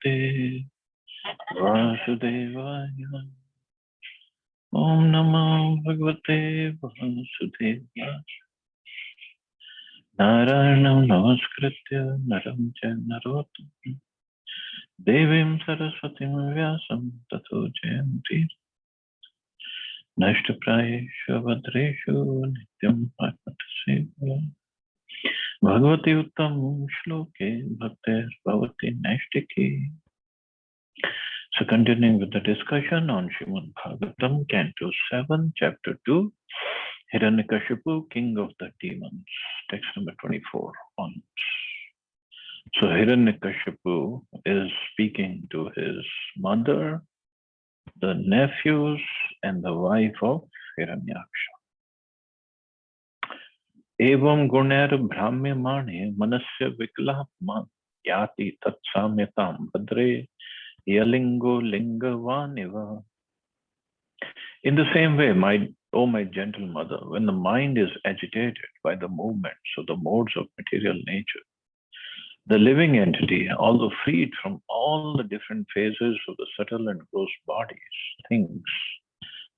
Bhagavate Vasudevaya. Om Namo Bhagavate Vasudevaya. Narayanam Namaskritya Naram Cha Narottam Devim Saraswatim Vyasam Tato Jayanti Nashtaprayeshu Bhadreshu Nityam Bhagavate Bhagavati Uttam Shloke Bhaktir Bhavati Nashtiki. So continuing with the discussion on Srimad Bhagavatam, Canto 7, Chapter 2, Hiranyakashipu, King of the Demons, text number 24 onwards. So Hiranyakashipu is speaking to his mother, the nephews, and the wife of Hiranyaksha. Evam guner brahmyamane manasya viklapma yati tatsamyatam bhadre yalingo lingavaniva. In the same way, my gentle mother, when the mind is agitated by the movements of the modes of material nature, the living entity, although freed from all the different phases of the subtle and gross bodies, thinks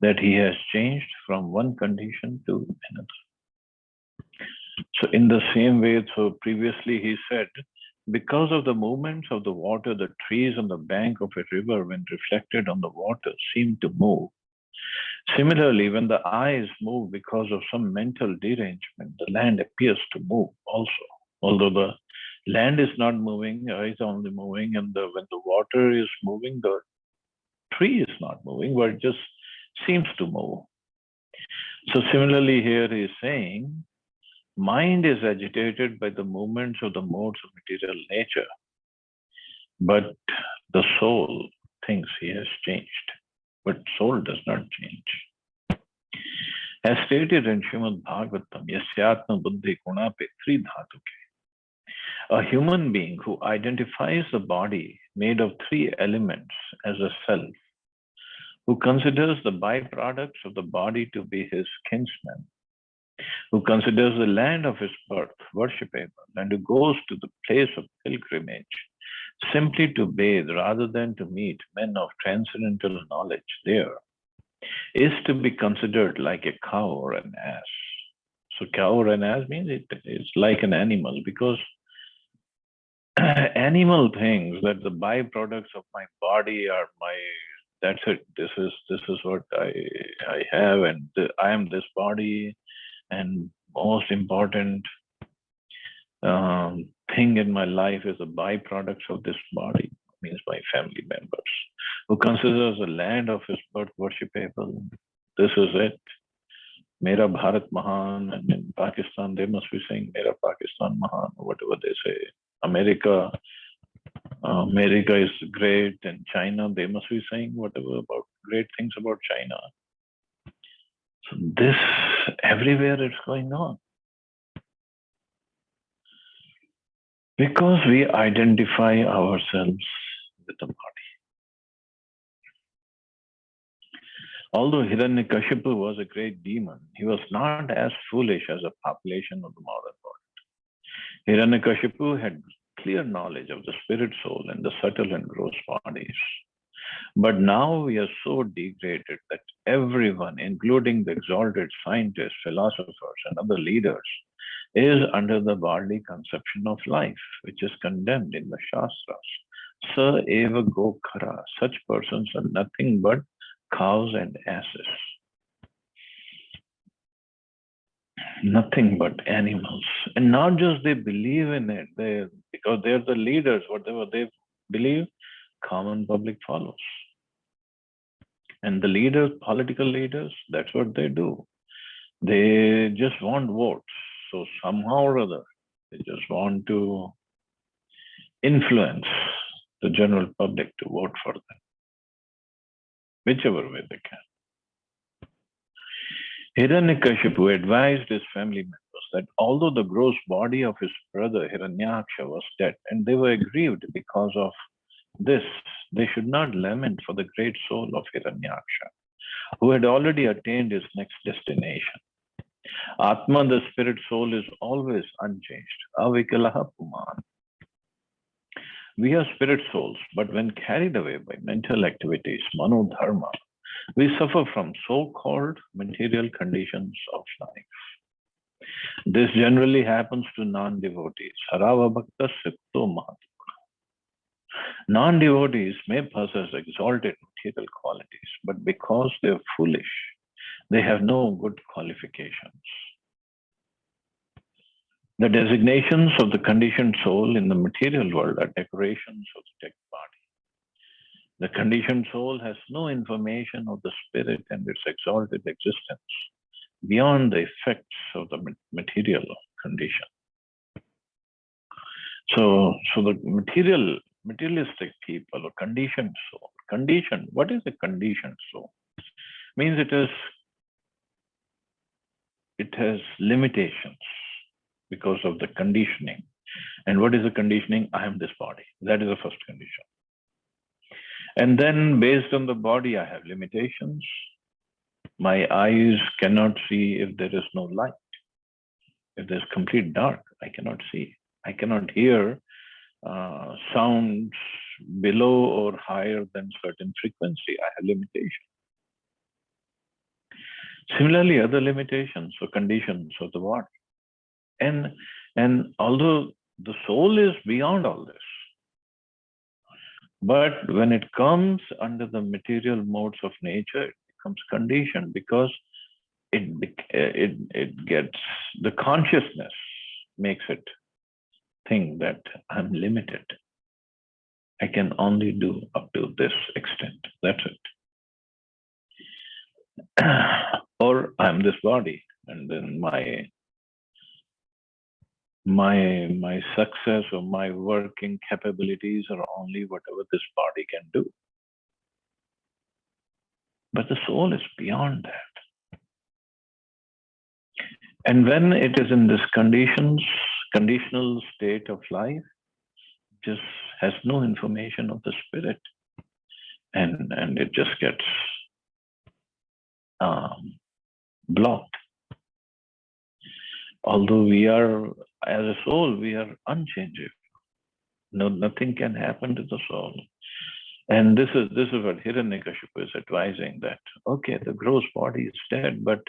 that he has changed from one condition to another. So in the same way, so previously he said, because of the movements of the water, the trees on the bank of a river, when reflected on the water, seem to move. Similarly, when the eyes move because of some mental derangement, the land appears to move also. Although the land is not moving, the eyes are only moving, and when the water is moving, the tree is not moving, but it just seems to move. So similarly here he is saying, mind is agitated by the movements of the modes of material nature, but the soul thinks he has changed. But soul does not change. As stated in Srimad Bhagavatam, Yasyatma Buddhi Gunape Tri Dhatuke. A human being who identifies the body made of three elements as a self, who considers the byproducts of the body to be his kinsmen, who considers the land of his birth worshipable, and who goes to the place of pilgrimage simply to bathe rather than to meet men of transcendental knowledge there, is to be considered like a cow or an ass. So cow or an ass means it is like an animal, because animal things that the byproducts of my body are that's it. This is what I have, and I am this body, and most important thing in my life is the byproducts of this body, means my family members, who considers the land of his birth worshipable. This is it. Mera Bharat Mahan, and in Pakistan they must be saying Mera Pakistan Mahan, or whatever they say. America is great, and China, they must be saying whatever about great things about China. So this, everywhere it's going on. Because we identify ourselves with the body. Although Hiranyakashipu was a great demon, he was not as foolish as a population of the modern world. Hiranyakashipu had clear knowledge of the spirit soul and the subtle and gross bodies. But now we are so degraded that everyone, including the exalted scientists, philosophers, and other leaders, is under the worldly conception of life, which is condemned in the Shastras. Sa eva go khara. Such persons are nothing but cows and asses. Nothing but animals. And not just they believe in it, because they're the leaders, whatever they believe, common public follows. And the leaders, political leaders, that's what they do. They just want votes. So somehow or other, they just want to influence the general public to vote for them, whichever way they can. Hiranyakashipu advised his family members that although the gross body of his brother Hiranyaksha was dead, and they were aggrieved because of this, they should not lament for the great soul of Hiranyaksha, who had already attained his next destination. Atma, the spirit soul, is always unchanged. Avikalaha Puman. We are spirit souls, but when carried away by mental activities, manodharma, we suffer from so-called material conditions of life. This generally happens to non-devotees. Harava bhakta sikto mahatu. Non-devotees may possess exalted material qualities, but because they are foolish, they have no good qualifications. The designations of the conditioned soul in the material world are decorations of the tech body. The conditioned soul has no information of the spirit and its exalted existence beyond the effects of the material condition. So the materialistic people or conditioned soul. Conditioned, what is a conditioned soul? Means it has limitations because of the conditioning. And what is the conditioning? I am this body. That is the first condition. And then based on the body, I have limitations. My eyes cannot see if there is no light. If there's complete dark, I cannot see. I cannot hear sounds below or higher than certain frequency. I have limitation. Similarly, other limitations or conditions of the body. And although the soul is beyond all this, but when it comes under the material modes of nature, it becomes conditioned because it gets, the consciousness makes it think that I'm limited. I can only do up to this extent. That's it. Or I'm this body, and then my success or my working capabilities are only whatever this body can do. But the soul is beyond that. And when it is in this conditional state of life, just has no information of the spirit, and it just gets blocked. Although we are, as a soul, we are unchangeable. No, nothing can happen to the soul. And this is what Hiranyakashipu is advising, that, okay, the gross body is dead, but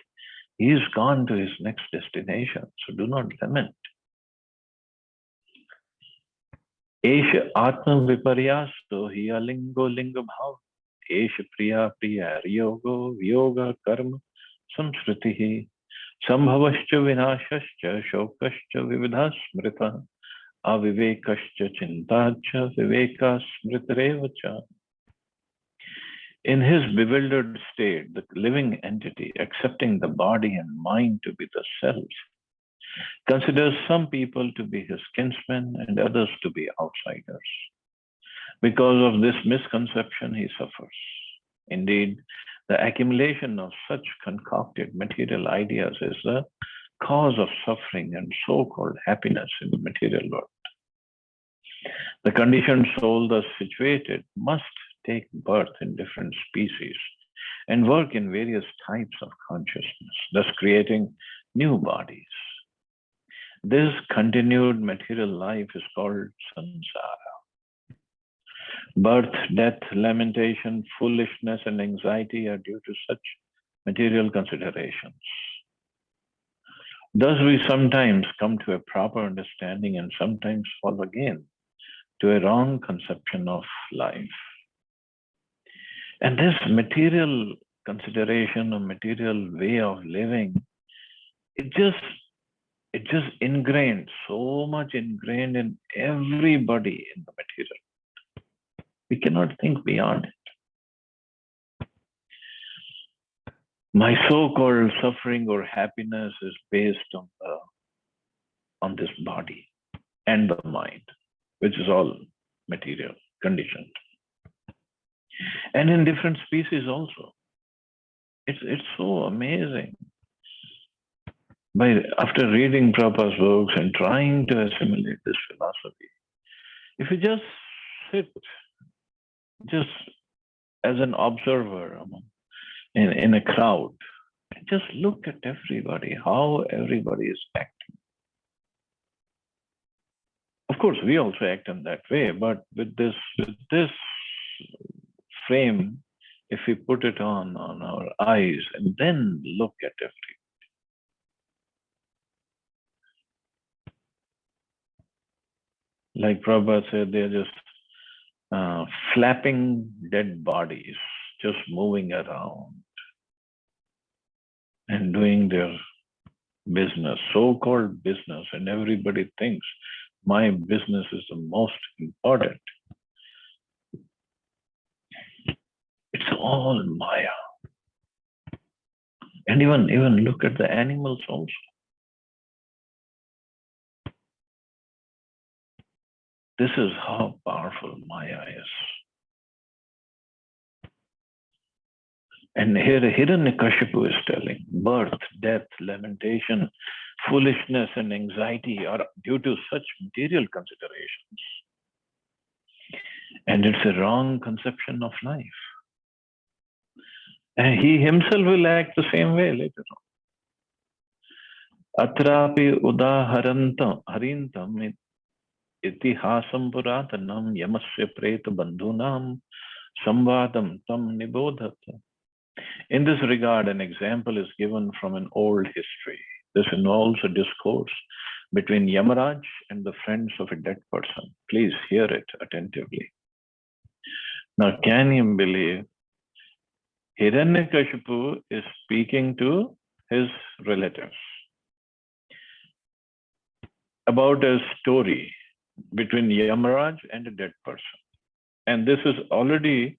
he's gone to his next destination. So do not lament. Esha Atma Viparyasto Hiyalingo Linga Bhav. Esha Priya Priya Yogo Yoga Karma Samsritihi Sambhavascha Vinashascha Shokascha Vividha Smrita Avivekascha Chintacha Viveka Smritarevacha. In his bewildered state, the living entity, accepting the body and mind to be the self, considers some people to be his kinsmen and others to be outsiders. Because of this misconception, he suffers. Indeed, the accumulation of such concocted material ideas is the cause of suffering and so-called happiness in the material world. The conditioned soul, thus situated, must take birth in different species and work in various types of consciousness, thus creating new bodies. This continued material life is called samsara. Birth, death, lamentation, foolishness, and anxiety are due to such material considerations. Thus, we sometimes come to a proper understanding and sometimes fall again to a wrong conception of life. And this material consideration or material way of living, it just ingrained, so much ingrained in everybody in the material. We cannot think beyond it. My so-called suffering or happiness is based on this body and the mind, which is all material, conditioned. And in different species also. It's so amazing. After reading Prabhupada's books and trying to assimilate this philosophy, if you just sit just as an observer in a crowd, just look at everybody, how everybody is acting. Of course, we also act in that way, but with this frame, if we put it on our eyes and then look at everything. Like Prabhupada said, they're just flapping dead bodies, just moving around and doing their business, so-called business, and everybody thinks my business is the most important. It's all Maya. And even look at the animals also. This is how powerful Maya is. And here Hiranyakashipu is telling, birth, death, lamentation, foolishness, and anxiety are due to such material considerations. And it's a wrong conception of life. And he himself will act the same way later on. Atrapi udaharantam harintam itihasam puratanam yamasya preta bandhunam samvadam tam nibodhata. In this regard, an example is given from an old history. This involves a discourse between Yamaraj and the friends of a dead person. Please hear it attentively. Now, can you believe Hiranyakashipu is speaking to his relatives about a story between Yamaraj and a dead person. And this has already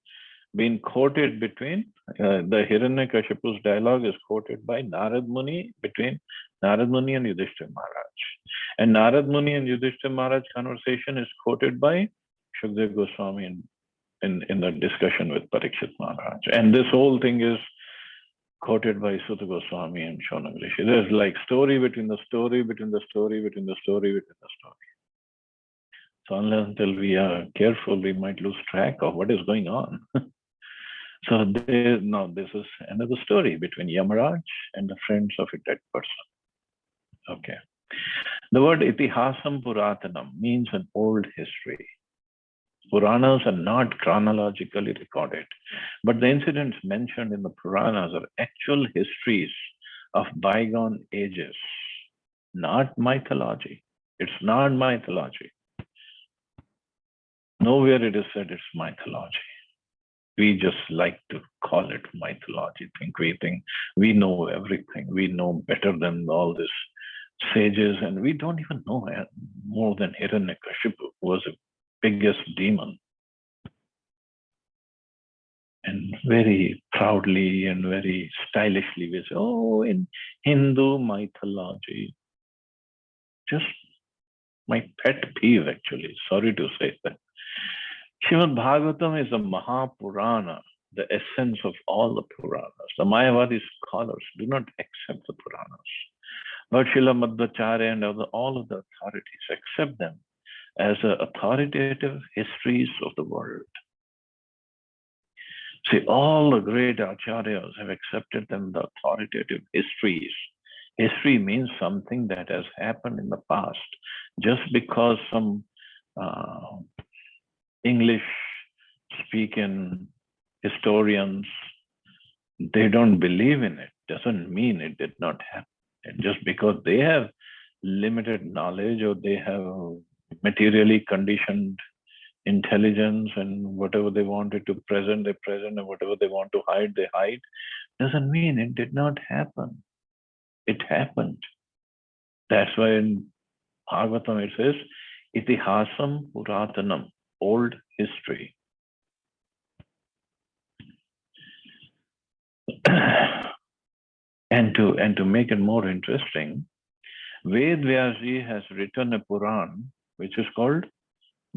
been quoted between, the Hiranyakashipu's dialogue is quoted by Narad Muni, between Narad Muni and Yudhishthira Maharaj. And Narad Muni and Yudhishthira Maharaj conversation is quoted by Shukdev Goswami in the discussion with Parikshit Maharaj. And this whole thing is quoted by Sutta Goswami and Shonag Rishi. There's like story between the story, between the story, between the story, between the story. So unless until we are careful, we might lose track of what is going on. So now this is another story between Yamaraj and the friends of a dead person. Okay. The word itihasam puratanam means an old history. Puranas are not chronologically recorded, but the incidents mentioned in the Puranas are actual histories of bygone ages, not mythology. It's not mythology. Nowhere it is said it's mythology. We just like to call it mythology. We think we know everything. We know better than all these sages, and we don't even know more than Hiranyakashipu, who was the biggest demon. And very proudly and very stylishly we say, oh, in Hindu mythology. Just my pet peeve, actually. Sorry to say that. Srimad Bhagavatam is a Mahapurana, the essence of all the Puranas. The Mayavadi scholars do not accept the Puranas. But Srila Madhvacharya and all of the authorities accept them as authoritative histories of the world. See, all the great acharyas have accepted them the authoritative histories. History means something that has happened in the past. Just because some English-speaking historians, they don't believe in it, doesn't mean it did not happen. And just because they have limited knowledge or they have materially conditioned intelligence and whatever they wanted to present, they present, and whatever they want to hide, they hide, doesn't mean it did not happen. It happened. That's why in Bhagavatam it says, itihasam puratanam, old history. And to make it more interesting, Ved Vyasji has written a Puran which is called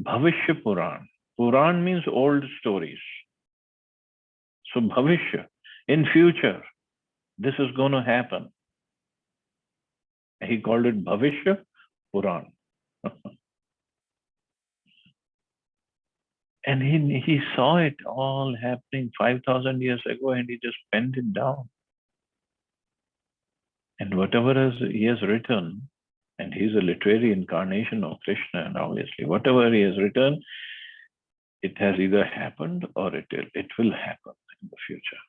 Bhavishya Puran. Puran means old stories. So Bhavishya, in future, this is going to happen. He called it Bhavishya Puran. And he saw it all happening 5,000 years ago and he just penned it down. And whatever he has written And he's a literary incarnation of Krishna, and obviously whatever he has written, it has either happened or it will happen in the future.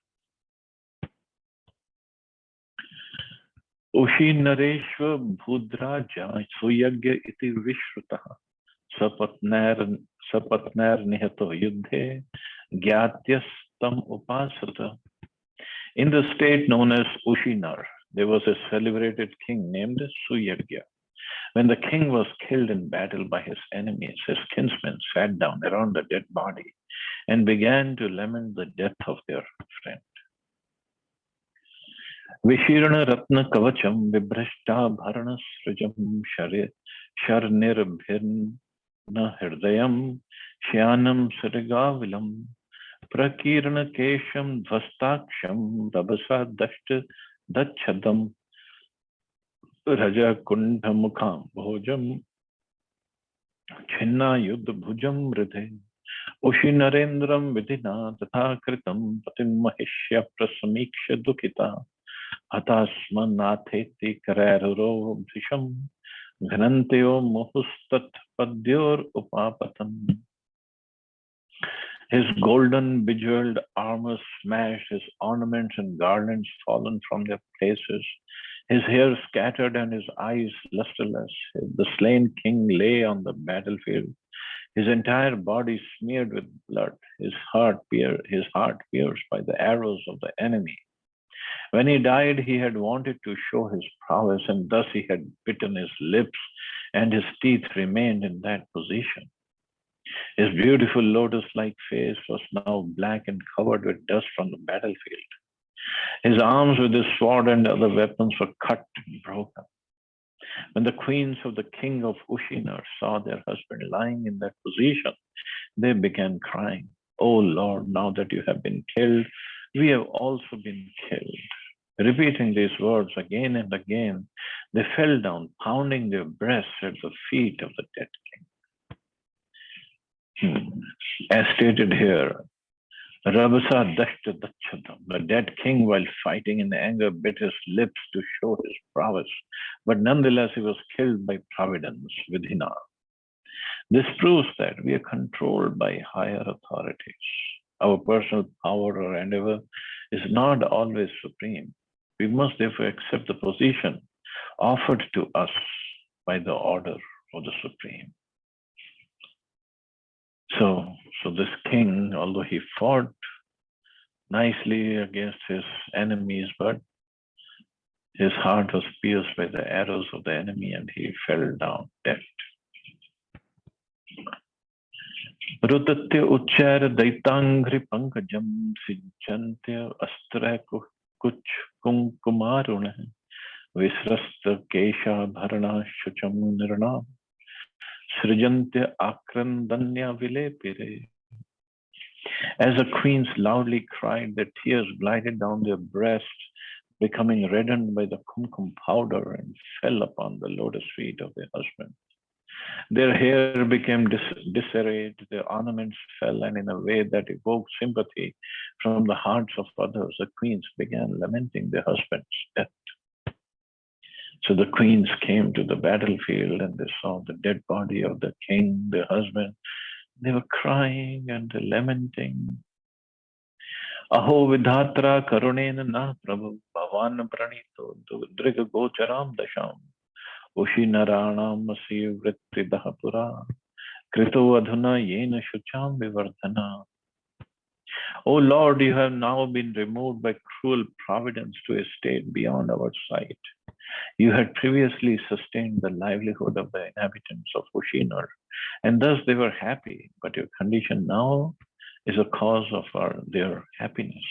Ushi Nareshwa Bhudraja Suyagya iti Vishrutah Sapatner Nihato Yudhe Gyatyastam Upasata. In the state known as Ushinar, there was a celebrated king named Suyagya. When the king was killed in battle by his enemies, his kinsmen sat down around the dead body and began to lament the death of their friend. Vishirana Ratna Kavacham Vibrashta Bharana Srijam Sharnirbhirna Hirdayam Shyanam Sarigavilam Prakirana Kesham Dvastaksham Rabasa Dashta Dachadam Raja Kundha Mukham Bhojam Chinna Yudh Bhujam Ridhe Ushi Narendram Vidina Tatha Kritam Patim Mahishya Prasamiksha Dukhita Hatasmanatheti Kararuro Bhisham Ghananteo Mohustat Padyor Upapatam. His golden bejeweled armor smashed, his ornaments and garlands fallen from their places, his hair scattered and his eyes lusterless. The slain king lay on the battlefield, his entire body smeared with blood, his heart pierced by the arrows of the enemy. When he died, he had wanted to show his prowess, and thus he had bitten his lips, and his teeth remained in that position. His beautiful lotus-like face was now black and covered with dust from the battlefield. His arms with his sword and other weapons were cut and broken. When the queens of the king of Ushinar saw their husband lying in that position, they began crying, "Oh Lord, now that you have been killed, we have also been killed." Repeating these words again and again, they fell down, pounding their breasts at the feet of the dead king. As stated here, Rabasa Dashta Dachadam, the dead king, while fighting in anger, bit his lips to show his prowess, but nonetheless he was killed by providence, Vidhina. This proves that we are controlled by higher authorities. Our personal power or endeavor is not always supreme. We must therefore accept the position offered to us by the order of the Supreme. So this king, although he fought nicely against his enemies, but his heart was pierced by the arrows of the enemy and he fell down dead. Rutatya Uchara Daitangri Pankajam Sijantya Astra Kuch Kunkumaruna Visrasta Kesha Bharana Shucham Nirna Srijantya Akrandanya Vilepire. As the queens loudly cried, their tears glided down their breasts, becoming reddened by the kumkum powder, and fell upon the lotus feet of their husband. Their hair became disarrayed, their ornaments fell, and in a way that evoked sympathy from the hearts of others, the queens began lamenting their husband's death. So the queens came to the battlefield and they saw the dead body of the king, their husband. They were crying and lamenting. Aho vidhatra karunena na prabhu bhavan pranito driga gocharam dasham ushi naranam masi vritti dahapura krito adhuna yena shucham vivardhana. O Lord, you have now been removed by cruel providence to a state beyond our sight. You had previously sustained the livelihood of the inhabitants of Ushinar, and thus they were happy, but your condition now is a cause of their happiness.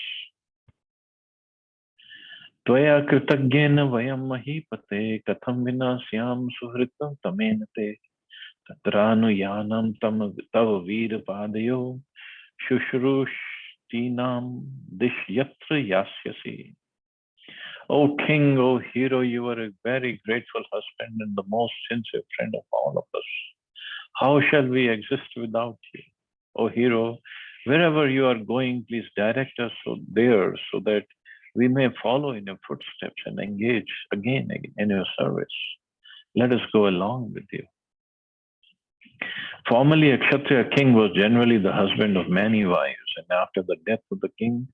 Tvaya kritagyena vayam mahipate katham vinasyam suhritam tamenate tatranu yanam tav veer padayo shushrushtinam dishyatra yasyasi. O king, O hero, you are a very grateful husband and the most sincere friend of all of us. How shall we exist without you? O hero, wherever you are going, please direct us there so that we may follow in your footsteps and engage again in your service. Let us go along with you. Formerly, a Kshatriya king was generally the husband of many wives, and after the death of the king,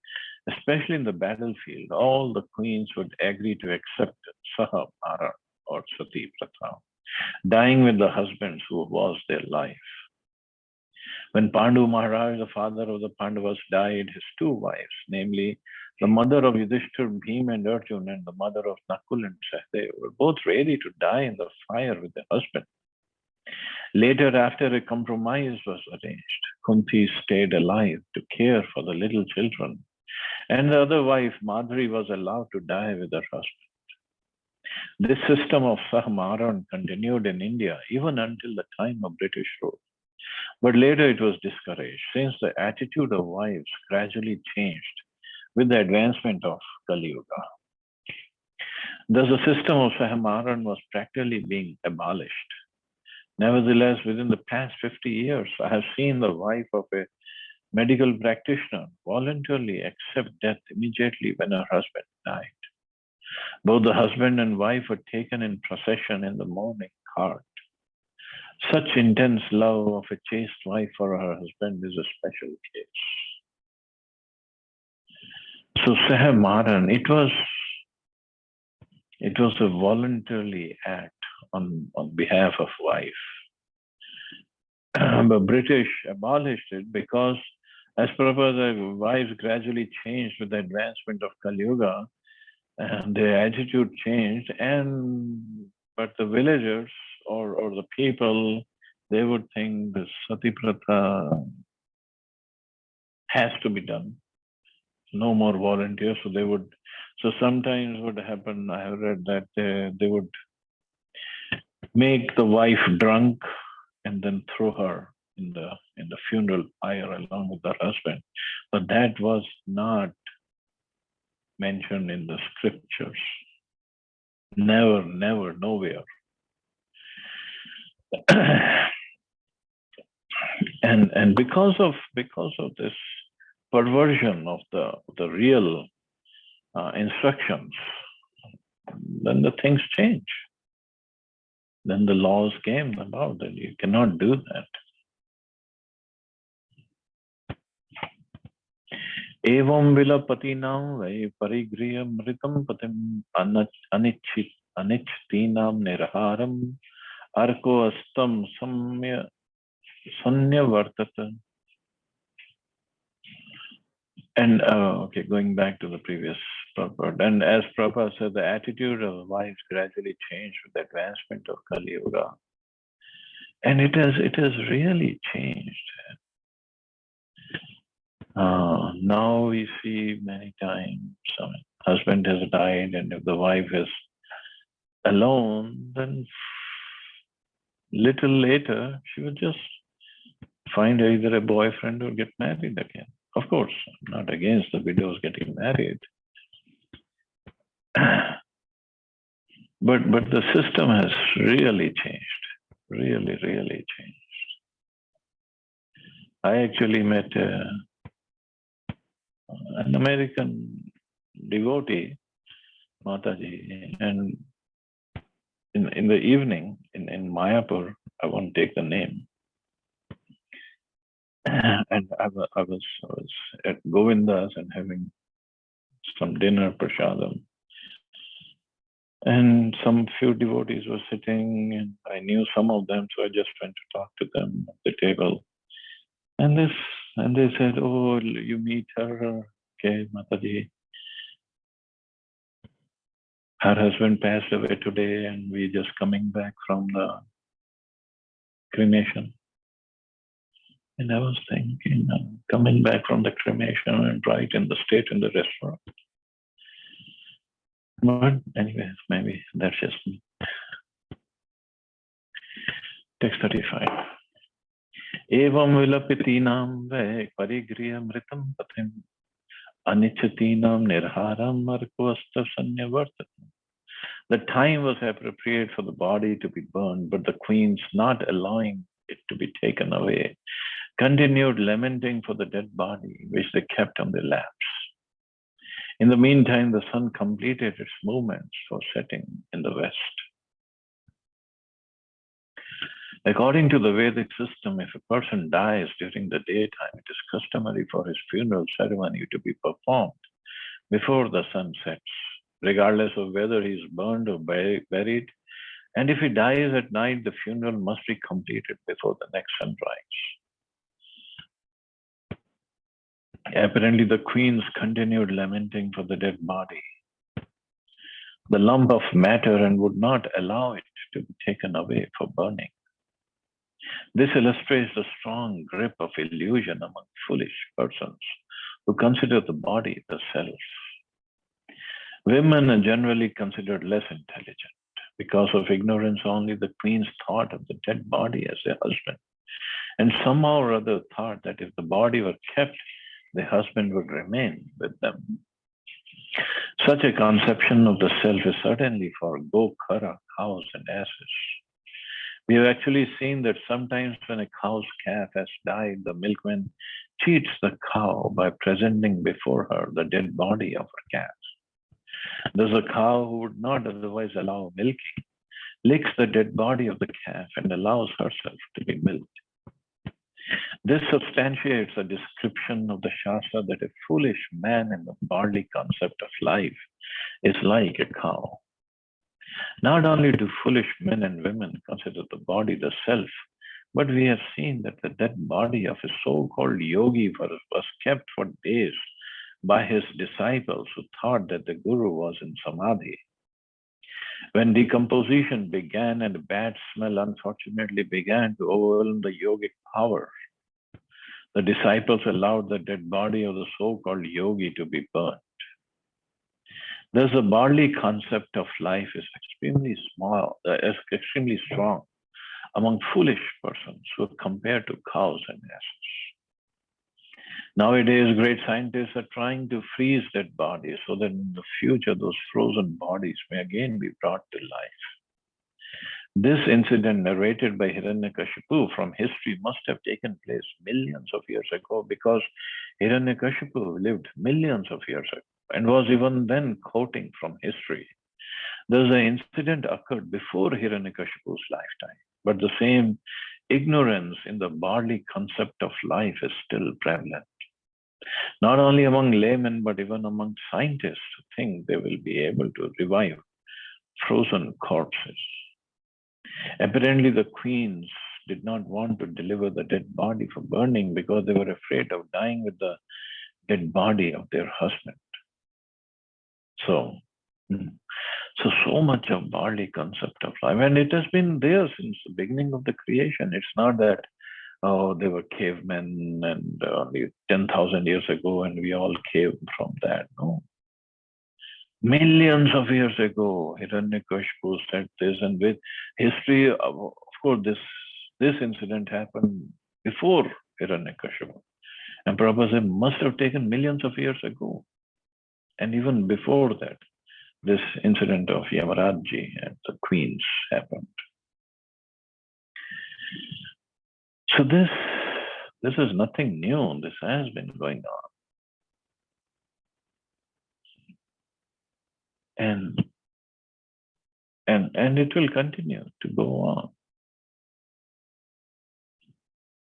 especially in the battlefield, all the queens would agree to accept Saha Mara or Sati Pratha, dying with the husbands who was their life. When Pandu Maharaj, the father of the Pandavas, died, his two wives, namely the mother of Yudhishthir, Bhima, and Arjun, and the mother of Nakul and Sahadev, were both ready to die in the fire with their husband. Later, after a compromise was arranged, Kunti stayed alive to care for the little children, and the other wife, Madhuri, was allowed to die with her husband. This system of Sahamaran continued in India even until the time of British rule. But later it was discouraged, since the attitude of wives gradually changed with the advancement of Kali Yuga. Thus, the system of Sahamaran was practically being abolished. Nevertheless, within the past 50 years, I have seen the wife of a medical practitioner voluntarily accept death immediately when her husband died. Both the husband and wife were taken in procession in the mourning cart. Such intense love of a chaste wife for her husband is a special case. So Sahamaran, it was a voluntary act on behalf of wife. The British abolished it because, as Prabhupada, the wives gradually changed with the advancement of Kali Yuga, and their attitude changed, but the villagers or the people, they would think the Sati Pratha has to be done. No more volunteers, so sometimes what happened, I have read that they would make the wife drunk and then throw her in the funeral pyre along with her husband. But that was not mentioned in the scriptures. Never, nowhere. and because of this perversion of the real instructions, then the things change. Then the laws came about that you cannot do that. Evam vilapatinam vai parigriya mritam patim anichtinam nirharam arko astam sanya vartata. And okay, going back to the previous purport, and as Prabhupada said, the attitude of wives gradually changed with the advancement of Kali Yuga, and it has really changed. Now we see many times, husband has died, and if the wife is alone, then little later she will just find either a boyfriend or get married again. Of course, I'm not against the widows getting married. But the system has really changed. Really, really changed. I actually met an American devotee, Mataji, and in the evening in Mayapur, I won't take the name, and I was at Govinda's and having some dinner, prasadam, and some few devotees were sitting, and I knew some of them, so I just went to talk to them at the table, and they said, "Oh, you meet her, okay, Mataji. Her husband passed away today, and we're just coming back from the cremation." And I was thinking, coming back from the cremation and right in the state in the restaurant. But anyway, maybe that's just me. Text 35. Evam vilapitinam ve parigriya mritam patim anichatinam nirharam markvasta sanyavartatam. The time was appropriate for the body to be burned, but the queens, not allowing it to be taken away, continued lamenting for the dead body, which they kept on their laps. In the meantime, the sun completed its movements for setting in the west. According to the Vedic system, if a person dies during the daytime, it is customary for his funeral ceremony to be performed before the sun sets, regardless of whether he is burned or buried. And if he dies at night, the funeral must be completed before the next sunrise. Apparently, the queens continued lamenting for the dead body, the lump of matter, and would not allow it to be taken away for burning. This illustrates the strong grip of illusion among foolish persons who consider the body the self. Women are generally considered less intelligent. Because of ignorance, only the queens thought of the dead body as their husband, and somehow or other thought that if the body were kept, the husband would remain with them. Such a conception of the self is certainly for Gokara, cows and asses. We have actually seen that sometimes when a cow's calf has died, the milkman cheats the cow by presenting before her the dead body of her calf. Thus, a cow who would not otherwise allow milking licks the dead body of the calf and allows herself to be milked. This substantiates a description of the Shastra that a foolish man in the bodily concept of life is like a cow. Not only do foolish men and women consider the body the self, but we have seen that the dead body of a so-called yogi was kept for days by his disciples who thought that the Guru was in Samadhi. When decomposition began and a bad smell unfortunately began to overwhelm the yogic power, the disciples allowed the dead body of the so-called yogi to be burnt. Thus, the bodily concept of life is extremely strong among foolish persons who are compared to cows and asses. Nowadays, great scientists are trying to freeze dead bodies so that in the future those frozen bodies may again be brought to life. This incident narrated by Hiranyakashipu from history must have taken place millions of years ago, because Hiranyakashipu lived millions of years ago and was even then quoting from history. Thus, the incident occurred before Hiranyakashipu's lifetime, but the same ignorance in the bodily concept of life is still prevalent. Not only among laymen, but even among scientists who think they will be able to revive frozen corpses. Apparently, the queens did not want to deliver the dead body for burning because they were afraid of dying with the dead body of their husband. So much of bodily concept of life, and it has been there since the beginning of the creation. It's not that they were cavemen and only 10,000 years ago and we all came from that. No. Millions of years ago, Hiranyakashipu said this, and with history, of course, this incident happened before Hiranyakashipu. And Prabhupada said must have taken millions of years ago. And even before that, this incident of Yamarajji and the queens happened. So this is nothing new. This has been going on. And it will continue to go on.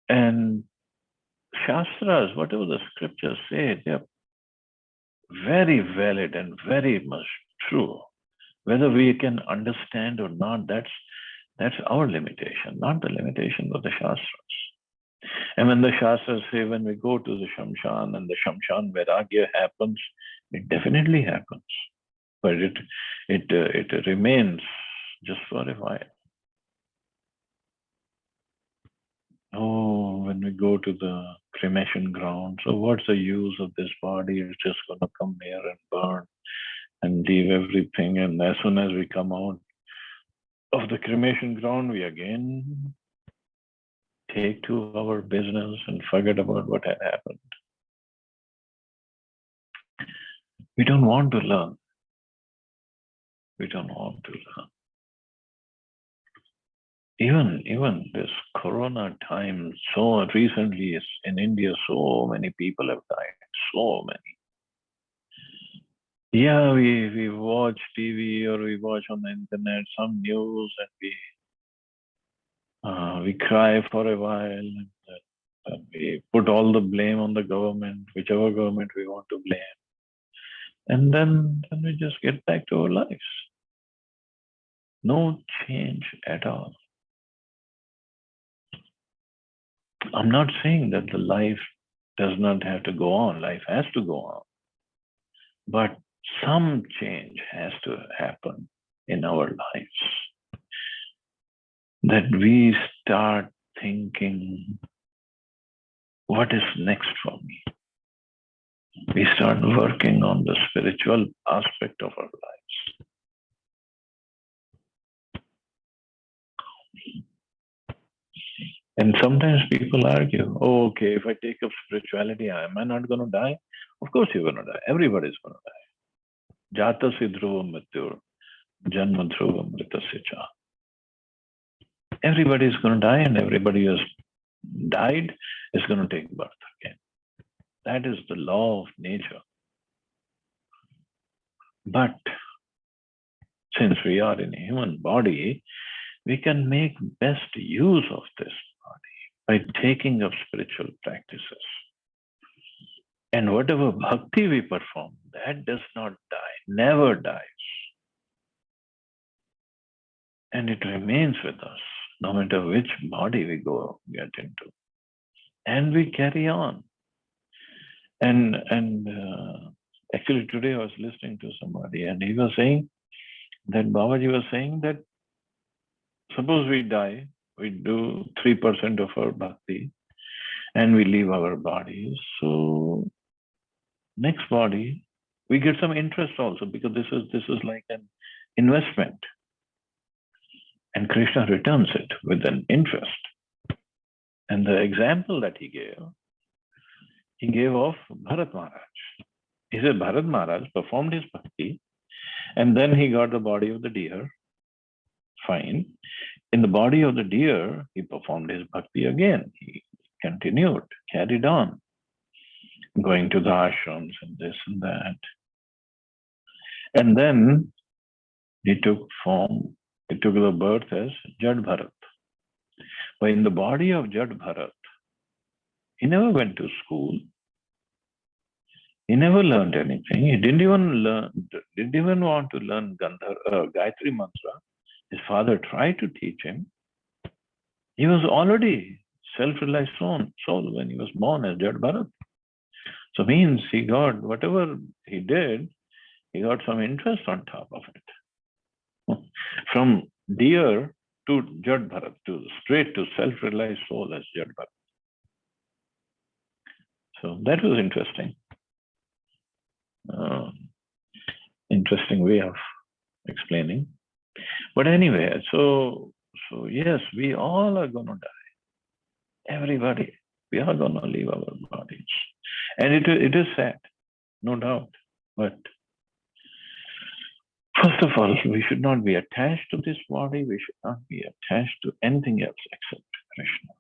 And Shastras, whatever the scriptures say, they are very valid and very much true. Whether we can understand or not, that's our limitation, not the limitation of the Shastras. And when the Shastras say when we go to the Shamshan and the Shamshan Vairagya happens, it definitely happens. But it remains just for a while. Oh, when we go to the cremation ground, so what's the use of this body? It's just going to come here and burn and leave everything. And as soon as we come out of the cremation ground, we again take to our business and forget about what had happened. We don't want to learn. We don't want to learn. Even this Corona time, so recently in India, so many people have died. So many. Yeah, we watch TV or we watch on the internet some news, and We cry for a while. We put all the blame on the government, whichever government we want to blame. And then we just get back to our lives. No change at all. I'm not saying that the life does not have to go on. Life has to go on. But some change has to happen in our lives. That we start thinking, what is next for me? We start working on the spiritual aspect of our lives. And sometimes people argue, oh, okay, if I take up spirituality, am I not going to die? Of course you're going to die. Everybody's going to die. Jatasi dhruvam mrityur, janma dhruvam mritasya cha. Everybody is going to die, and everybody who has died is going to take birth again. That is the law of nature. But since we are in a human body, we can make best use of this body by taking up spiritual practices. And whatever bhakti we perform, that does not die, never dies. And it remains with us, no matter which body we get into. And we carry on. And actually today I was listening to somebody, and he was saying that Babaji was saying that suppose we die, we do 3% of our bhakti, and we leave our bodies. So next body, we get some interest also, because this is like an investment. And Krishna returns it with an interest. And the example that he gave of Bharat Maharaj. He said Bharat Maharaj performed his bhakti, and then he got the body of the deer. Fine. In the body of the deer, he performed his bhakti again. He continued, carried on, going to the ashrams and this and that. And then he took form, he took the birth as Jad Bharat. But in the body of Jad Bharat, he never went to school. He never learned anything. He didn't even want to learn Gayatri Mantra. His father tried to teach him. He was already self-realized soul when he was born as Jad Bharat. So means he got, whatever he did, he got some interest on top of it. From deer to Jad Bharat, straight to self-realized soul as Jad Bharat. So that was interesting. Interesting way of explaining. But anyway, so yes, we all are going to die. Everybody. We are going to leave our bodies. And it is sad, no doubt. But first of all, we should not be attached to this body. We should not be attached to anything else except Krishna.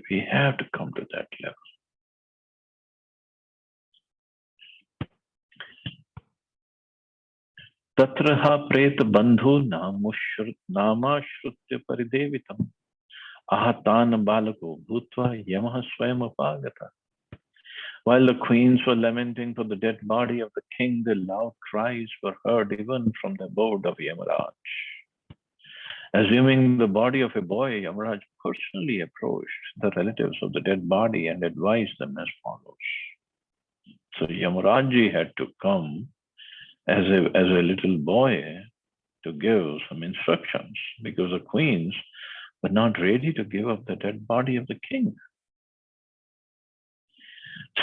We have to come to that level. Tatraha preta bandhu namashrutya paridevitam ahatan balako bhutva yamaha swayam apagata. While the queens were lamenting for the dead body of the king, the loud cries were heard even from the abode of Yamaraj. Assuming the body of a boy, Yamaraj personally approached the relatives of the dead body and advised them as follows. So Yamaraj had to come as a little boy to give some instructions, because the queens were not ready to give up the dead body of the king.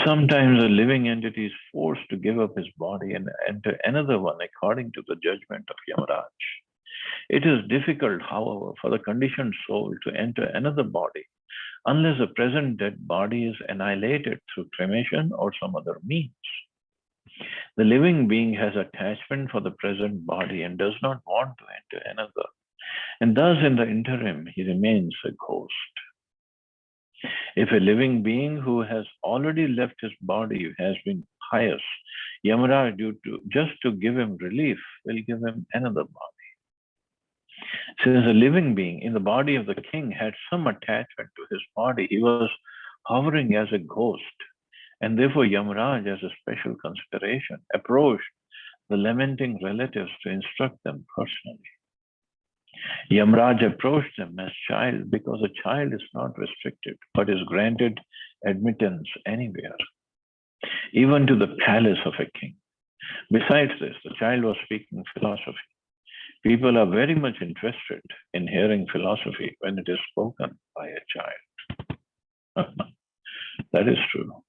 Sometimes a living entity is forced to give up his body and enter another one according to the judgment of Yamaraj. It is difficult, however, for the conditioned soul to enter another body unless the present dead body is annihilated through cremation or some other means. The living being has attachment for the present body and does not want to enter another. And thus, in the interim, he remains a ghost. If a living being who has already left his body has been pious, Yamaraj, just to give him relief, will give him another body. Since a living being in the body of the king had some attachment to his body, he was hovering as a ghost, and therefore Yamraj, as a special consideration, approached the lamenting relatives to instruct them personally. Yamraj approached them as child because a child is not restricted but is granted admittance anywhere, even to the palace of a king. Besides this, the child was speaking philosophy. People are very much interested in hearing philosophy when it is spoken by a child. That is true.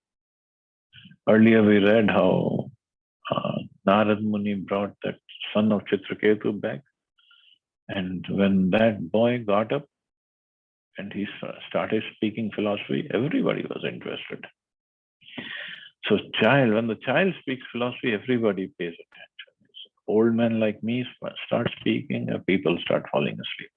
Earlier we read how Narad Muni brought that son of Chitraketu back. And when that boy got up and he started speaking philosophy, everybody was interested. So when the child speaks philosophy, everybody pays attention. Old men like me start speaking, people start falling asleep.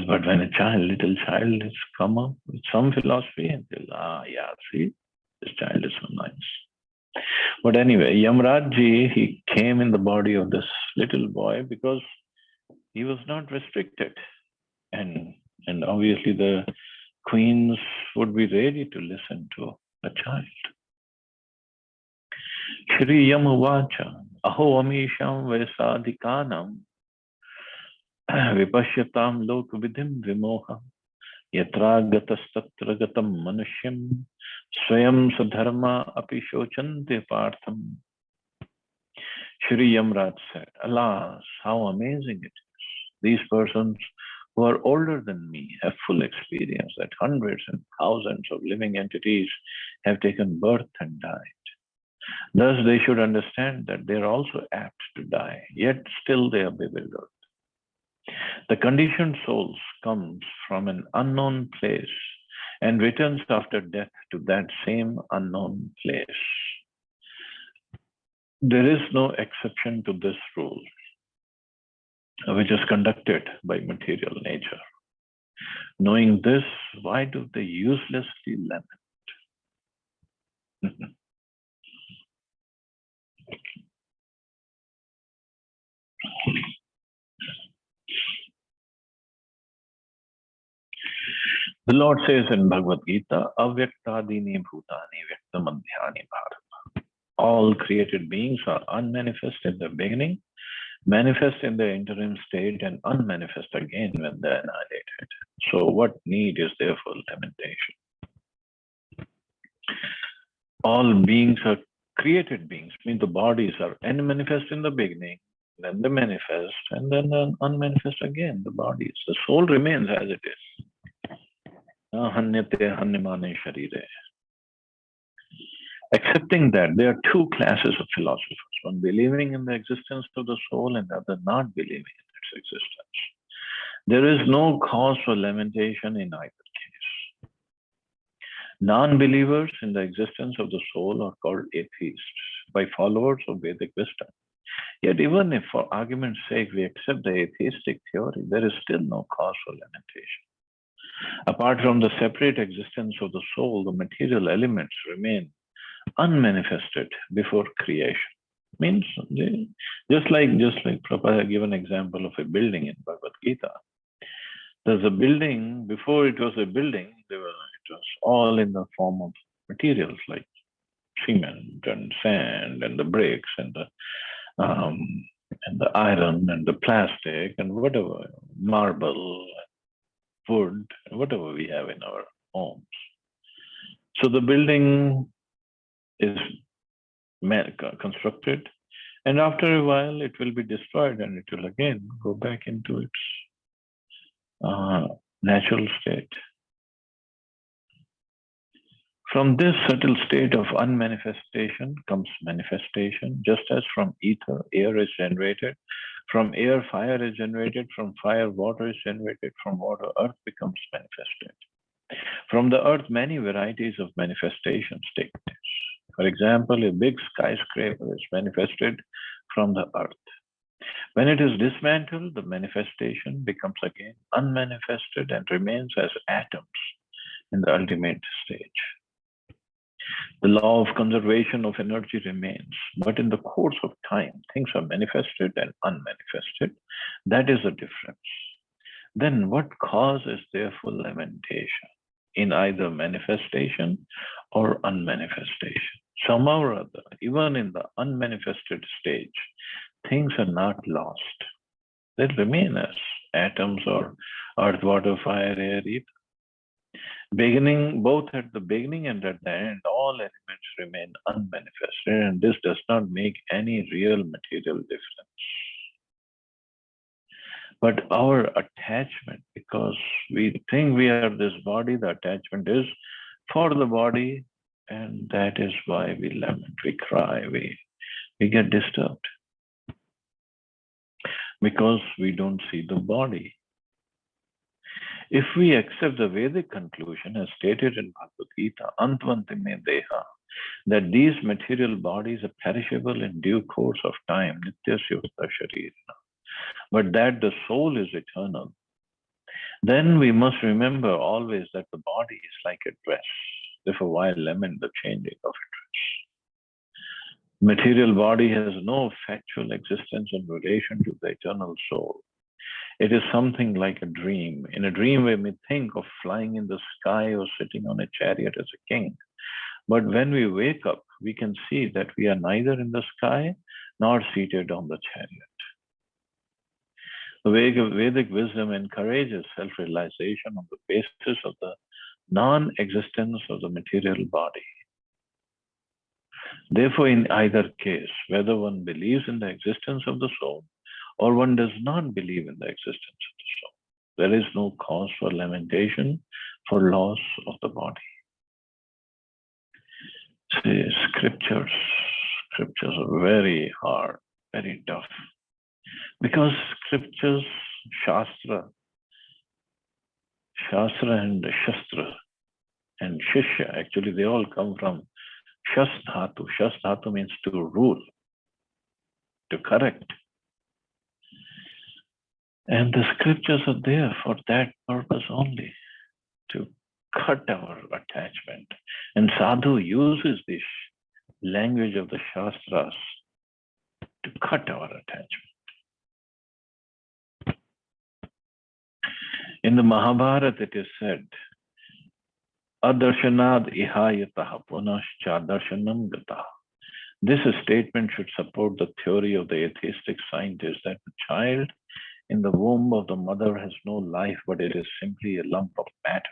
But when a little child has come up with some philosophy, and they'll, yeah, see, this child is so nice. But anyway, Yamraj, he came in the body of this little boy because he was not restricted. And obviously the queens would be ready to listen to a child. Shri Yamavacha, Aho Amisham Vesadhikanam Vipashyatam Lokvidhim Vimoha Yatra Gatastatra Gatam Manushim Swayam Sadharma Api Shochante Partham. Shri Yamraj said, alas, how amazing it is. These persons who are older than me have full experience that hundreds and thousands of living entities have taken birth and died. Thus, they should understand that they are also apt to die, yet still they are bewildered. The conditioned souls comes from an unknown place and returns after death to that same unknown place. There is no exception to this rule, which is conducted by material nature. Knowing this, why do they uselessly lament? The Lord says in Bhagavad Gita, Avyaktadini bhutani vyaktamadhyani bharata. All created beings are unmanifest in the beginning, manifest in the interim state, and unmanifest again when they are annihilated. So what need is there for lamentation? All beings are created beings, means the bodies are unmanifest in the beginning, then they manifest, and then unmanifest again, the bodies. The soul remains as it is. Accepting that there are two classes of philosophers, one believing in the existence of the soul and the other not believing in its existence. There is no cause for lamentation in either case. Non-believers in the existence of the soul are called atheists by followers of Vedic wisdom. Yet even if for argument's sake we accept the atheistic theory, there is still no cause for lamentation. Apart from the separate existence of the soul, the material elements remain unmanifested before creation. Means just like Prabhupada gave an example of a building in Bhagavad Gita. There's a building, before it was a building, it was all in the form of materials like cement and sand and the bricks and the iron and the plastic and whatever, marble, wood, whatever we have in our homes. So the building is constructed, and after a while it will be destroyed and it will again go back into its natural state. From this subtle state of unmanifestation comes manifestation, just as from ether, air is generated. From air, fire is generated. From fire, water is generated. From water, earth becomes manifested. From the earth, many varieties of manifestations take place. For example, a big skyscraper is manifested from the earth. When it is dismantled, the manifestation becomes again unmanifested and remains as atoms in the ultimate stage. The law of conservation of energy remains, but in the course of time, things are manifested and unmanifested. That is the difference. Then what cause is there for lamentation in either manifestation or unmanifestation? Somehow or other, even in the unmanifested stage, things are not lost. They remain as atoms or earth, water, fire, air, ether. Beginning, both at the beginning and at the end, all elements remain unmanifested, and this does not make any real material difference. But our attachment, because we think we are this body, the attachment is for the body, and that is why we lament, we cry, we get disturbed. Because we don't see the body. If we accept the Vedic conclusion as stated in Bhagavad Gita, Antvantime Deha, that these material bodies are perishable in due course of time, Nityasya Sharira, but that the soul is eternal, then we must remember always that the body is like a dress. Therefore, why lament the changing of a dress? Material body has no factual existence in relation to the eternal soul. It is something like a dream. In a dream, we may think of flying in the sky or sitting on a chariot as a king. But when we wake up, we can see that we are neither in the sky nor seated on the chariot. The Vedic wisdom encourages self-realization on the basis of the non-existence of the material body. Therefore, in either case, whether one believes in the existence of the soul or one does not believe in the existence of the soul, there is no cause for lamentation for loss of the body. See, scriptures are very hard, very tough. Because scriptures, Shastra and Shastra and Shishya, actually they all come from Shas Dhatu. Shas Dhatu means to rule, to correct. And the scriptures are there for that purpose only, to cut our attachment. And Sadhu uses this language of the Shastras to cut our attachment. In the Mahabharata, it is said, Adarshanaad ihayataha punascha darshanam gataha. This statement should support the theory of the atheistic scientists that the child in the womb of the mother has no life, but it is simply a lump of matter.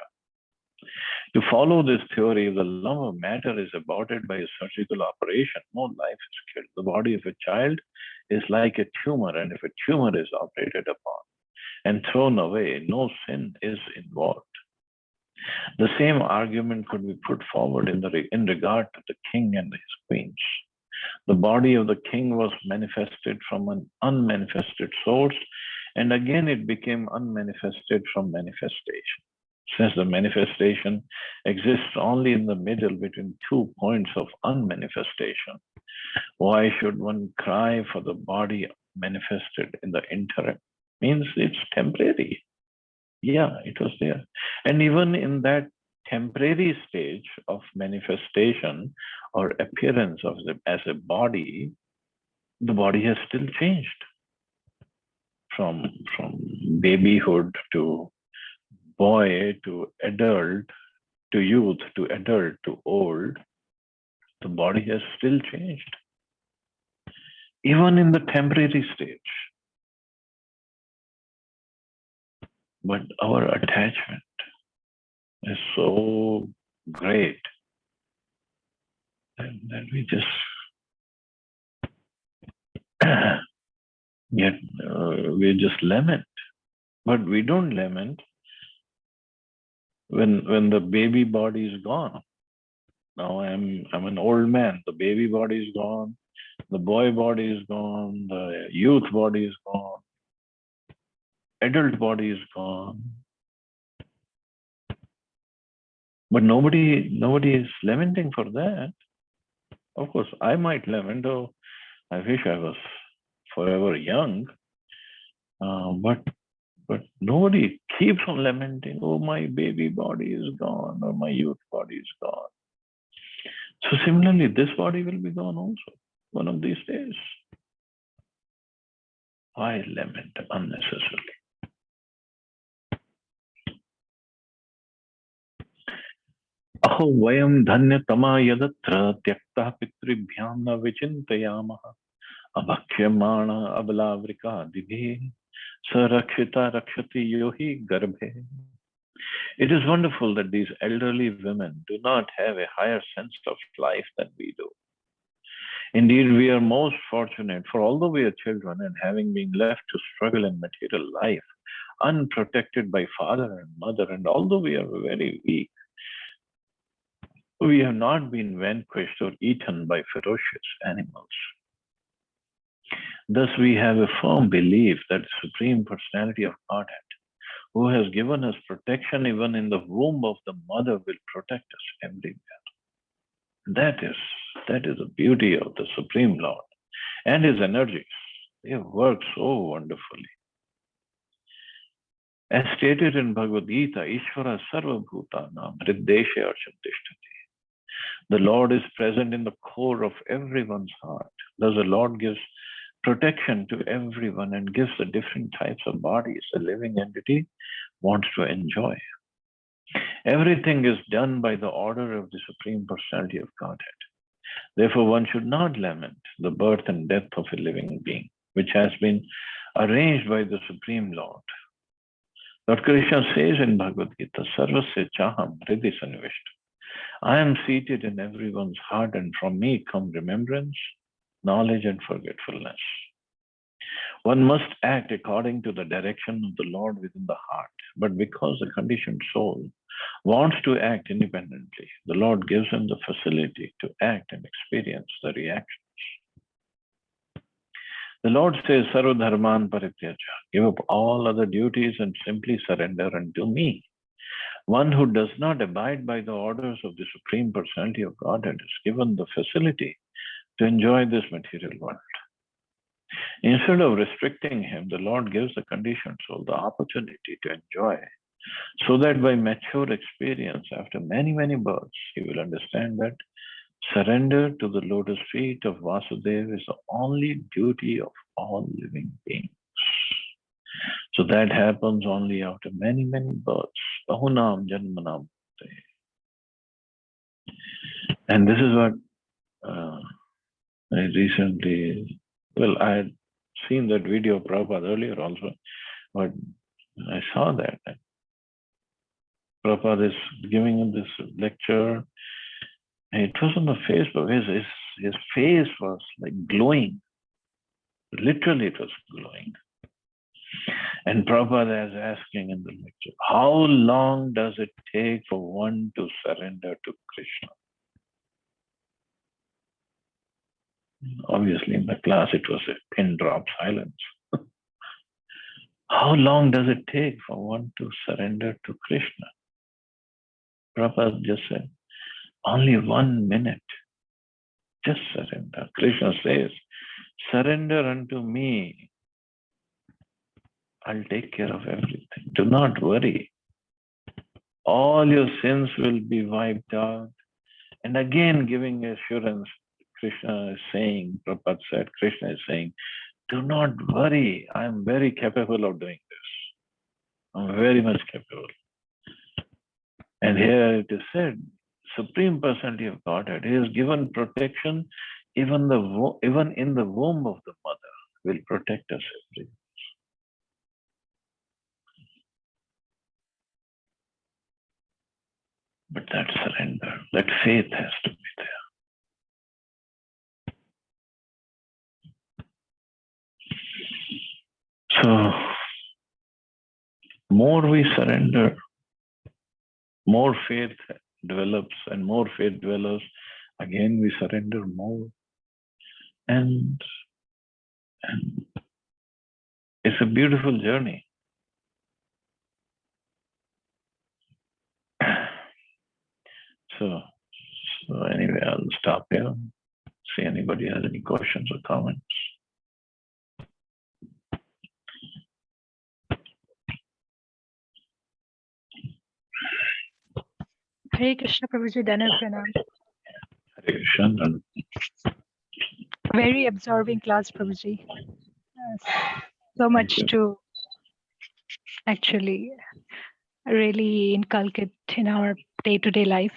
To follow this theory, if the lump of matter is aborted by a surgical operation, no life is killed. The body of a child is like a tumor, and if a tumor is operated upon and thrown away, no sin is involved. The same argument could be put forward in regard to the king and his queens. The body of the king was manifested from an unmanifested source, and again it became unmanifested from manifestation. Since the manifestation exists only in the middle between 2 points of unmanifestation, why should one cry for the body manifested in the interim? Means it's temporary. Yeah, it was there. And even in that temporary stage of manifestation or appearance of as a body, the body has still changed from babyhood to boy to adult to youth to adult to old. The body has still changed, even in the temporary stage. But our attachment is so great that we just we just lament. But we don't lament when the baby body is gone. Now I'm an old man. The baby body is gone. The boy body is gone. The youth body is gone. Adult body is gone. But nobody is lamenting for that. Of course, I might lament, oh, I wish I was forever young. But nobody keeps on lamenting, oh, my baby body is gone or my youth body is gone. So similarly, this body will be gone also one of these days. Why lament unnecessarily? Aho vayam dhanyatama yadatra tyakta pitribhyam na vichintayamaha abhakhyamana abalavrika dibhi sarakshita rakshati yohi garbhe. It is wonderful that these elderly women do not have a higher sense of life than we do. Indeed, we are most fortunate, for although we are children and having been left to struggle in material life, unprotected by father and mother, and although we are very weak, we have not been vanquished or eaten by ferocious animals. Thus, we have a firm belief that the Supreme Personality of Godhead, who has given us protection even in the womb of the mother, will protect us everywhere. That is the beauty of the Supreme Lord and his energies. They have worked so wonderfully. As stated in Bhagavad Gita, Ishvara Sarva Bhutanam Hriddeshe Archantishtati. The Lord is present in the core of everyone's heart. Thus the Lord gives protection to everyone and gives the different types of bodies a living entity wants to enjoy. Everything is done by the order of the Supreme Personality of Godhead. Therefore, one should not lament the birth and death of a living being, which has been arranged by the Supreme Lord. Lord Krishna says in Bhagavad Gita, Sarvasya Chaham Hridi Sanvishta. I am seated in everyone's heart, and from me come remembrance, knowledge, and forgetfulness. One must act according to the direction of the Lord within the heart. But because the conditioned soul wants to act independently, the Lord gives him the facility to act and experience the reactions. The Lord says, Sarva Dharman Parityaja, give up all other duties and simply surrender unto me. One who does not abide by the orders of the Supreme Personality of Godhead is given the facility to enjoy this material world. Instead of restricting him, the Lord gives the conditioned soul the opportunity to enjoy, so that by mature experience, after many, many births, he will understand that surrender to the lotus feet of Vasudeva is the only duty of all living beings. So that happens only after many, many births. Bahunam Janmanam. And this is what I recently, I had seen that video of Prabhupada earlier also, but I saw that Prabhupada is giving him this lecture. It was on the Facebook. His face was like glowing. Literally, it was glowing. And Prabhupada is asking in the lecture, how long does it take for one to surrender to Krishna? Obviously, in the class, it was a pin drop silence. How long does it take for one to surrender to Krishna? Prabhupada just said, only 1 minute. Just surrender. Krishna says, surrender unto me. I'll take care of everything. Do not worry. All your sins will be wiped out. And again, giving assurance, Krishna is saying, Prabhupada said, Krishna is saying, do not worry. I'm very capable of doing this. I'm very much capable. And here it is said, Supreme Personality of Godhead, He has given protection even in the womb of the mother, will protect us everywhere. But that surrender, that faith has to be there. So, more we surrender, more faith develops, and more faith develops. Again, we surrender more. And it's a beautiful journey. So anyway, I'll stop here. See anybody has any questions or comments. Hare Krishna Prabhuji, Dana Pranam. Hare Krishna. Very absorbing class, Prabhuji. So Thank much you. to actually really inculcate in our day-to-day life.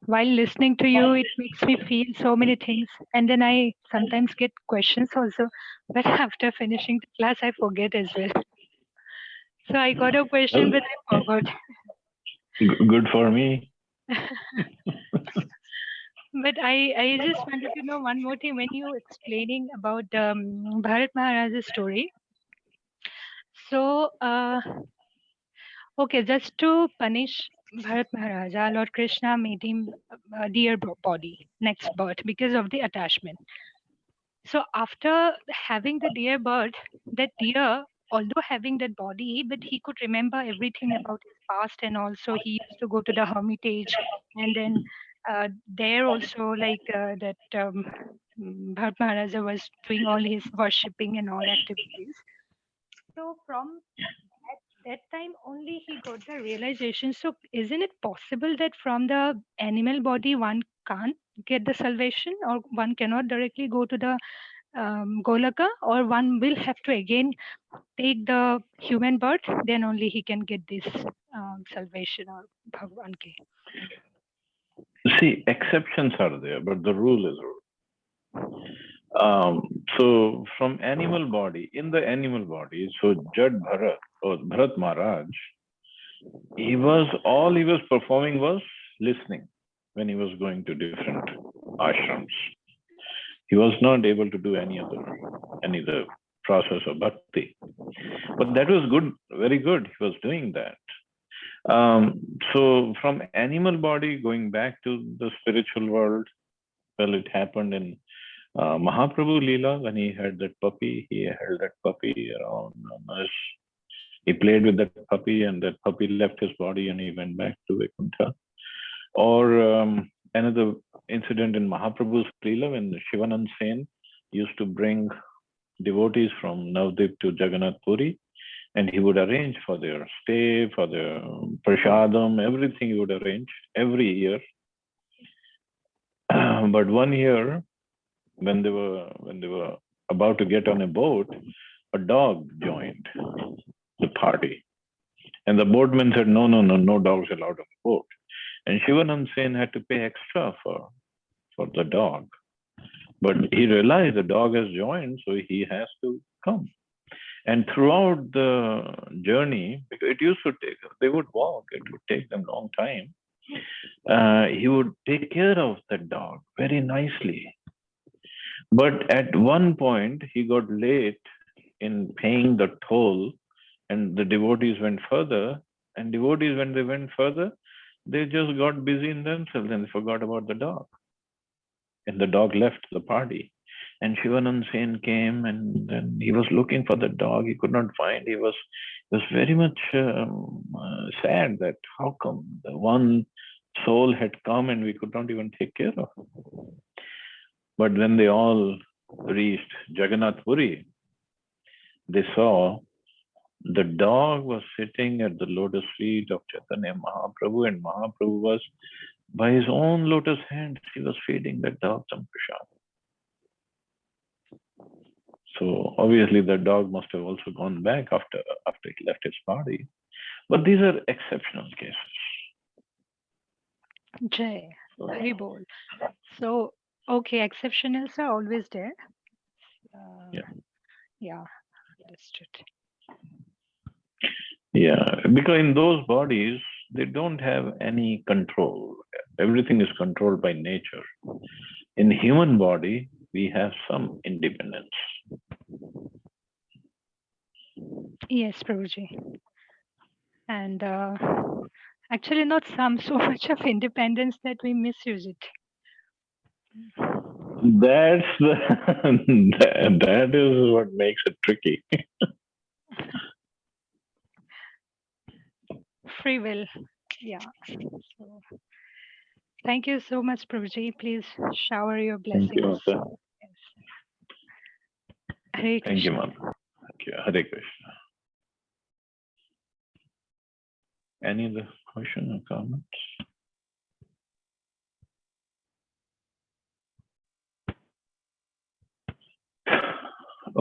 While listening to you, it makes me feel so many things. And then I sometimes get questions also. But after finishing the class, I forget as well. So I got a question, Well, but I forgot. good for me. But I just wanted to know one more thing when you explaining about Bharat Maharaj's story. So, okay, just to punish Bharat Maharaja, Lord Krishna made him a deer body next birth because of the attachment. So after having the deer birth, that deer, although having that body, but he could remember everything about his past, and also he used to go to the hermitage, and then there also like that Bharat Maharaja was doing all his worshipping and all activities. So from at that time only he got the realization. So isn't it possible that from the animal body one can't get the salvation, or one cannot directly go to the Golaka, or one will have to again take the human birth, then only he can get this salvation or Bhagwan ke. See, exceptions are there, but the rule is rule. So from animal body, in the animal body, so Jad Bharat or Bharat Maharaj, he was performing was listening when he was going to different ashrams. He was not able to do any other process of bhakti. But that was good, very good. He was doing that. So from animal body going back to the spiritual world, well, it happened in Mahaprabhu Leela when he had that puppy. He held that puppy around us. He played with that puppy, and that puppy left his body and he went back to Vaikuntha. Or another incident in Mahaprabhu's Leela when Shivanand Sen used to bring devotees from Navdip to Jagannath Puri, and he would arrange for their stay, for their prasadam, everything he would arrange every year. But one year, when they were about to get on a boat, a dog joined the party, and the boatman said, "No dogs allowed on the boat." And Shivanand Sen had to pay extra for the dog, but he realized the dog has joined, so he has to come. And throughout the journey, because it used to take, they would walk, it would take them a long time. He would take care of the dog very nicely. But at one point, he got late in paying the toll, and the devotees went further. And devotees, when they went further, they just got busy in themselves and forgot about the dog. And the dog left the party. And Shivanand Sen came, and then he was looking for the dog. He could not find. He was very much sad that how come the one soul had come and we could not even take care of him. But when they all reached Jagannath Puri, they saw the dog was sitting at the lotus feet of Chaitanya Mahaprabhu, and Mahaprabhu was by his own lotus hands, he was feeding that dog some prasad. So obviously the dog must have also gone back after he left his body. But these are exceptional cases. Jai, very bold. So, okay, exceptionals are always there. Yeah, understood. Yeah, because in those bodies, they don't have any control. Everything is controlled by nature. In human body, we have some independence. Yes, Prabhuji. And actually, not some, so much of independence that we misuse it. That's the that is what makes it tricky. Free will. Yeah. So, thank you so much, Prabhuji. Please shower your Thank you, blessings. Mata. Yes. Hare Thank you, Krishna. Mata. Thank you. Hare Krishna. Any other question or comments?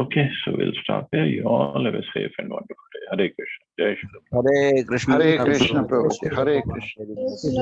Okay, so we'll stop here. You all have a safe and wonderful day. Hare Krishna. Jai Shri Ram. Hare Krishna. Hare Krishna, Prabhuji. Hare Krishna.